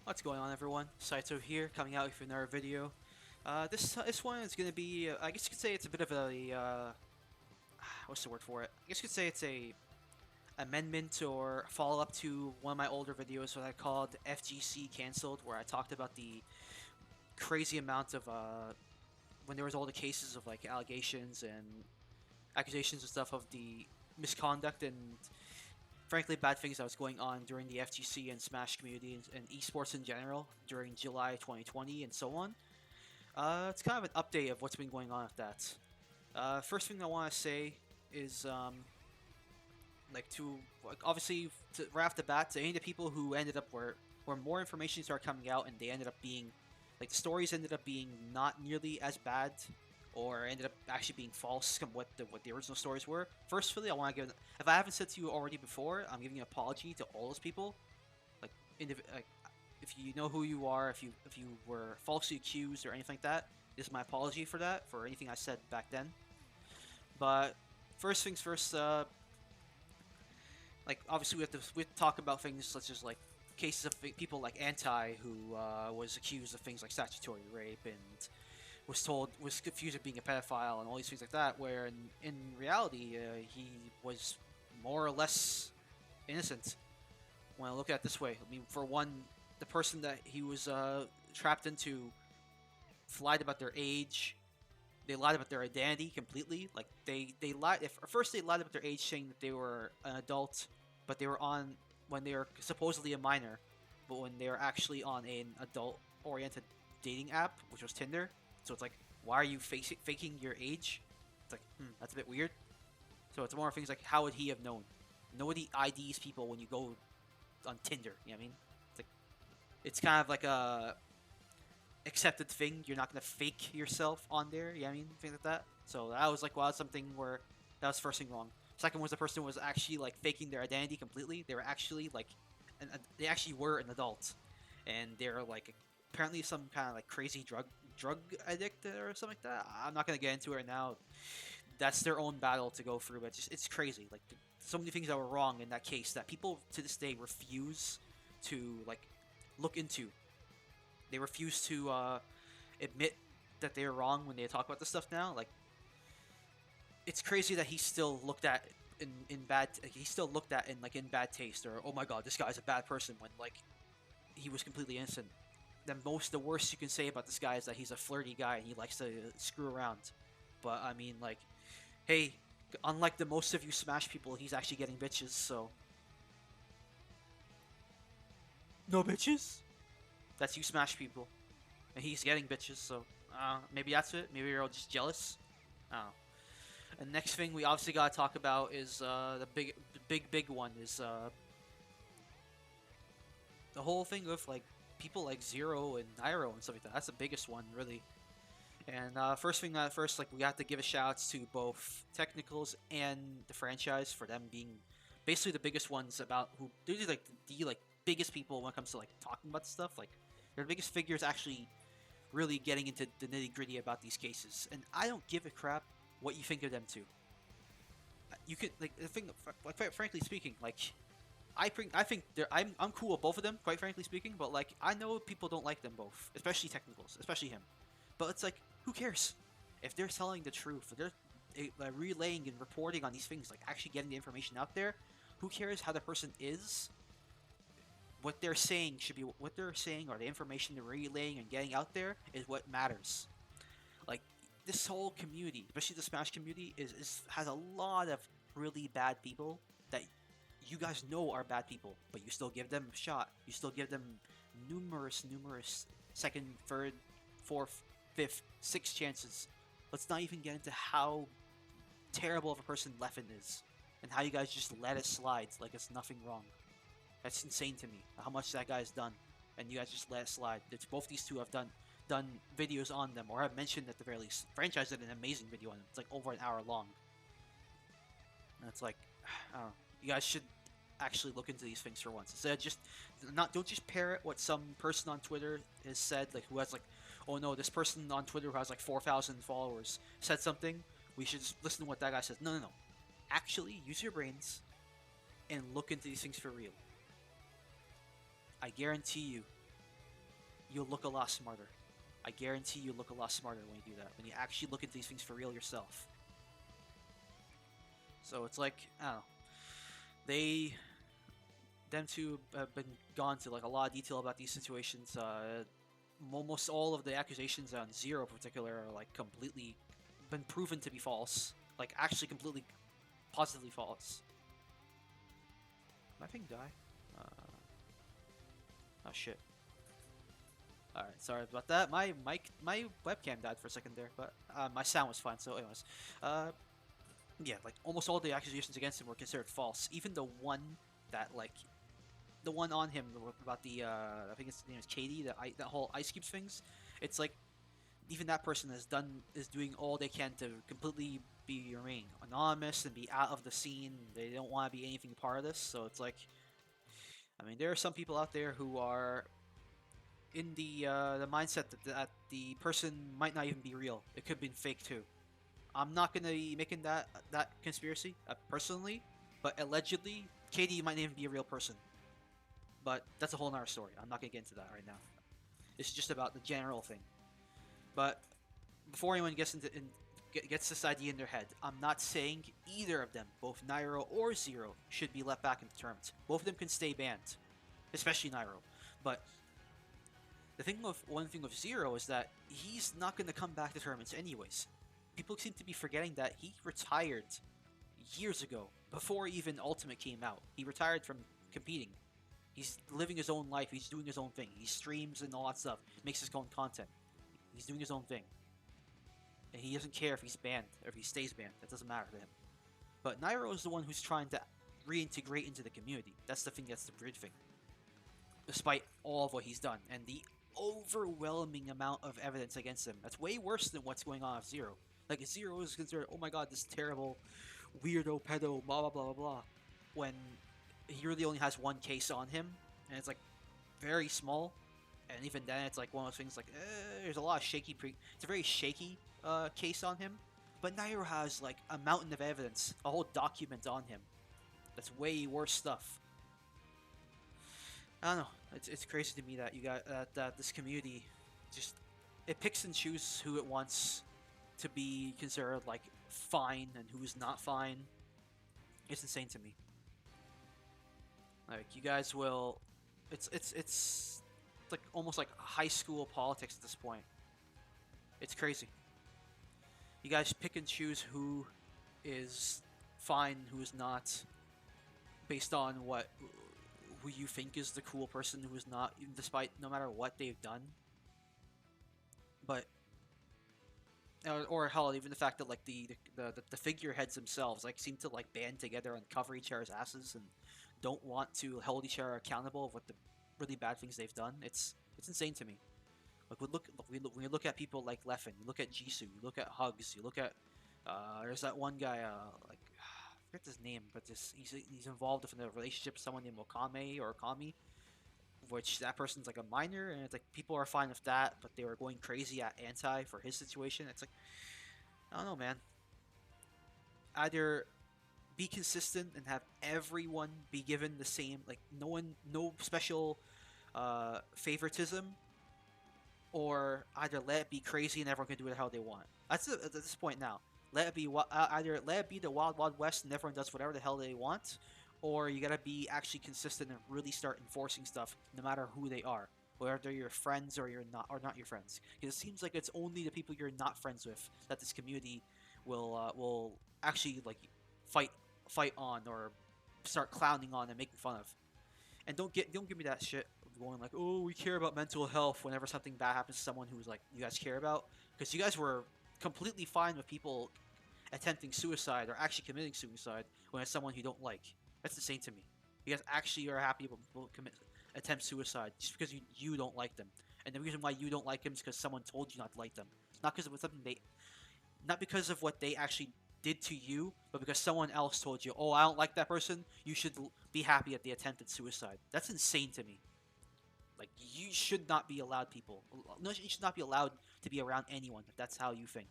What's going on, everyone? SAITO here, coming out with another video. This one is going to be, I guess you could say it's a bit of a, what's the word for it? I guess you could say it's a amendment or follow-up to one of my older videos, what I called FGC Cancelled, where I talked about the crazy amount of, when there was all the cases of, like, allegations and accusations and stuff of the misconduct and frankly bad things that was going on during the FGC and Smash community and esports in general during July 2020 and so on. It's kind of an update of what's been going on with that. First thing I want to say is obviously right off the bat to any of the people who ended up where more information started coming out and they ended up being like the stories ended up being not nearly as bad or ended up actually being false from what the original stories were. Firstly, I want to give, if I haven't said to you already before, I'm giving an apology to all those people. Like, like if you know who you are, if you were falsely accused or anything like that, this is my apology for that, for anything I said back then. But first things first, like obviously we have to talk about things such as like cases of people like Anti who was accused of things like statutory rape and was confused with being a pedophile and all these things like that. Where in reality, he was more or less innocent. When I look at it this way, I mean, for one, the person that he was trapped into lied about their age. They lied about their identity completely. Like they lied. First they lied about their age, saying that they were an adult, but they were on when they were supposedly a minor, but when they were actually on an adult-oriented dating app, which was Tinder. So it's like, why are you faking your age? It's like, that's a bit weird. So it's more things like, how would he have known? Nobody IDs people when you go on Tinder. You know what I mean? It's like, it's kind of like a accepted thing. You're not gonna fake yourself on there. You know what I mean? Things like that. So that was like, well, that's something where that was first thing wrong. Second was the person was actually like faking their identity completely. They were actually like, they actually were an adult, and they're like apparently some kind of like crazy drug addict or something like that. I'm not gonna get into it now. That's their own battle to go through, but it's crazy. Like so many things that were wrong in that case that people to this day refuse to like look into. They refuse to admit that they're wrong when they talk about this stuff now. Like it's crazy that he's still looked at in bad. He's still looked at in like in bad taste or oh my god, this guy's a bad person when like he was completely innocent. The worst you can say about this guy is that he's a flirty guy and he likes to screw around. But I mean, like, hey, unlike the most of you Smash people, he's actually getting bitches. So no bitches. That's you Smash people, and he's getting bitches. So maybe that's it. Maybe you're all just jealous. I don't know. And next thing we obviously gotta talk about is the big one is the whole thing with like people like Zero and Nairo and stuff like that. That's the biggest one, really. And first, like we have to give a shout outs to both Technicals and the franchise for them being basically the biggest ones about who they're just, like the like biggest people when it comes to like talking about stuff. Like they're the biggest figures actually really getting into the nitty gritty about these cases. And I don't give a crap what you think of them too. You could like the thing, like frankly speaking, like I think I'm cool with both of them, quite frankly speaking. But like I know people don't like them both, especially Technicals, especially him. But it's like, who cares? If they're telling the truth, if they're relaying and reporting on these things, like actually getting the information out there, who cares how the person is? What they're saying should be what they're saying, or the information they're relaying and getting out there is what matters. Like this whole community, especially the Smash community, is has a lot of really bad people that you guys know are bad people, but you still give them a shot. You still give them numerous second, third, fourth, fifth, sixth chances. Let's not even get into how terrible of a person Leffen is, and how you guys just let it slide like it's nothing wrong. That's insane to me. How much that guy's done, and you guys just let it slide. It's both these two have done videos on them, or have mentioned at the very least. Franchise did an amazing video on them. It's like over an hour long. And it's like, I don't know. You guys should actually look into these things for once. Instead of just don't just parrot what some person on Twitter has said, like who has like, oh no, this person on Twitter who has like 4,000 followers said something. We should just listen to what that guy says. No. Actually, use your brains and look into these things for real. I guarantee you, you'll look a lot smarter. I guarantee you look a lot smarter when you do that. When you actually look at these things for real yourself. So it's like, I don't know. They, them two have been gone to like a lot of detail about these situations. Almost all of the accusations on Zero in particular are like completely been proven to be false. Like actually completely positively false. Did my thing die? Oh shit. Alright, sorry about that. My webcam died for a second there, but my sound was fine. So, anyways, uh, yeah, like almost all the accusations against him were considered false. Even the one that like the one on him about the I think his name is Katie, that whole Ice Cubes things. It's like even that person is doing all they can to completely remain anonymous and be out of the scene. They don't want to be anything part of this. So it's like, I mean, there are some people out there who are in the mindset that the person might not even be real. It could have been fake too. I'm not gonna be making that conspiracy personally, but allegedly, Katie might not even be a real person. But that's a whole nother story. I'm not gonna get into that right now. It's just about the general thing. But before anyone gets this idea in their head, I'm not saying either of them, both Nairo or Zero, should be let back into tournaments. Both of them can stay banned, especially Nairo. But one thing with Zero is that he's not going to come back to tournaments anyways. People seem to be forgetting that he retired years ago, before even Ultimate came out. He retired from competing. He's living his own life. He's doing his own thing. He streams and all that stuff. Makes his own content. He's doing his own thing. And he doesn't care if he's banned or if he stays banned. That doesn't matter to him. But Nairo is the one who's trying to reintegrate into the community. That's the thing. That's the weird thing. Despite all of what he's done and the overwhelming amount of evidence against him, that's way worse than what's going on with Zero. Like Zero is considered, oh my god, this terrible weirdo pedo, blah blah blah blah blah. When he really only has one case on him, and it's like very small, and even then it's like one of those things like there's a lot of shaky it's a very shaky case on him. But Nairo has like a mountain of evidence, a whole document on him. That's way worse stuff. I don't know. It's crazy to me that you got that this community just it picks and chooses who it wants to be considered like fine and who is not fine. It's insane to me. Like you guys will, it's like almost like high school politics at this point. It's crazy. You guys pick and choose who is fine, who is not, based on who you think is the cool person, who is not, even despite no matter what they've done. But or hell, even the fact that like the figureheads themselves like seem to like band together and cover each other's asses and don't want to hold each other accountable of what the really bad things they've done. It's insane to me. Like when you look at people like Leffen, you look at Jisoo, you look at Hugs, you look at there's that one guy like I forget his name, but he's involved in a relationship with someone named Okame or Okami, which that person's like a minor, and it's like people are fine with that, but they were going crazy at Anti for his situation. It's like I don't know, man. Either be consistent and have everyone be given the same, like no special favoritism, or either let it be crazy and everyone can do it how they want. That's at this point now. Let it be either let it be the Wild Wild West and everyone does whatever the hell they want, or you gotta be actually consistent and really start enforcing stuff no matter who they are, whether they're your friends or you're not or not your friends. Because it seems like it's only the people you're not friends with that this community will actually like fight on or start clowning on and making fun of. And don't give me that shit of going like, oh, we care about mental health whenever something bad happens to someone who's like you guys care about, because you guys were completely fine with people attempting suicide or actually committing suicide when it's someone you don't like. That's insane to me. You guys actually are happy when people attempt suicide just because you don't like them, and the reason why you don't like them is because someone told you not to like them, not because of not because of what they actually did to you, but because someone else told you, oh, I don't like that person, you should be happy that they attempted suicide. That's insane to me. Like, you should not be allowed no, you should not be allowed to be around anyone if that's how you think.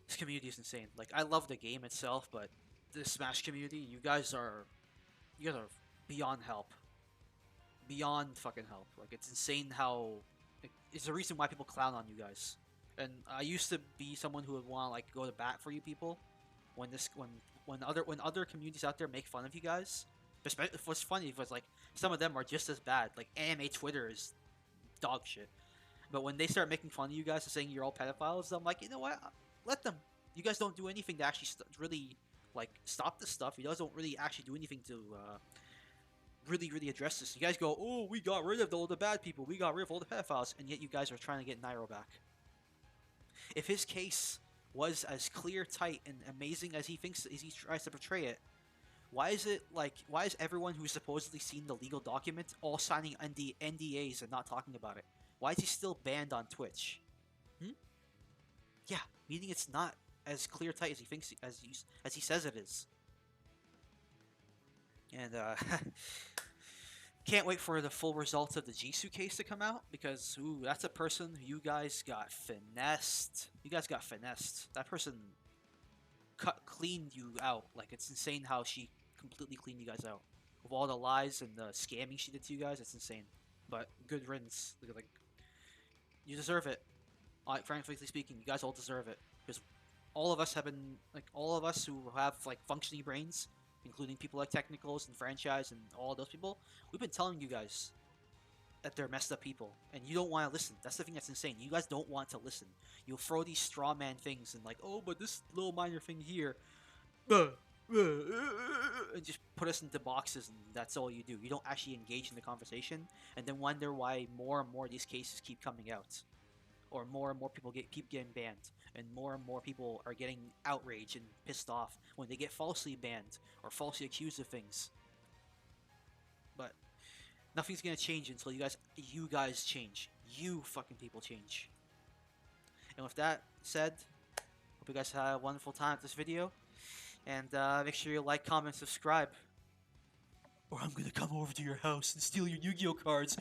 This community is insane. Like, I love the game itself, but this Smash community, you guys are beyond help. beyond fucking help. Like it's insane how it's the reason why people clown on you guys. And I used to be someone who would want to like go to bat for you people when other communities out there make fun of you guys. What's funny was like some of them are just as bad. Like anime Twitter is dog shit. But when they start making fun of you guys and saying you're all pedophiles, I'm like, you know what? Let them. You guys don't do anything to actually really like stop this stuff. You guys don't really actually do anything to really address this. You guys go, oh, we got rid of all the bad people. We got rid of all the pedophiles, and yet you guys are trying to get Nairo back. If his case was as clear, tight, and amazing as he tries to portray it, why is everyone who's supposedly seen the legal document all signing NDAs and not talking about it? Why is he still banned on Twitch? Hmm? Yeah, meaning it's not as clear, tight as he says it is. And can't wait for the full results of the Jisoo case to come out because that's a person who you guys got finessed. You guys got finessed. That person cleaned you out. Like it's insane how she completely cleaned you guys out with all the lies and the scamming she did to you guys. It's insane. But good riddance. Like you deserve it. Frankly speaking, you guys all deserve it because all of us who have like functioning brains, including people like Technicals and Franchise and all those people, we've been telling you guys that they're messed up people, and you don't want to listen. That's the thing that's insane. You guys don't want to listen. You'll throw these straw man things and like, oh, but this little minor thing here, and just put us into boxes, and that's all you do. You don't actually engage in the conversation, and then wonder why more and more of these cases keep coming out, or more and more people keep getting banned, and more people are getting outraged and pissed off when they get falsely banned or falsely accused of things. But nothing's gonna change until you guys change. You fucking people change. And with that said, hope you guys had a wonderful time with this video, and make sure you like, comment, subscribe, or I'm gonna come over to your house and steal your Yu-Gi-Oh cards.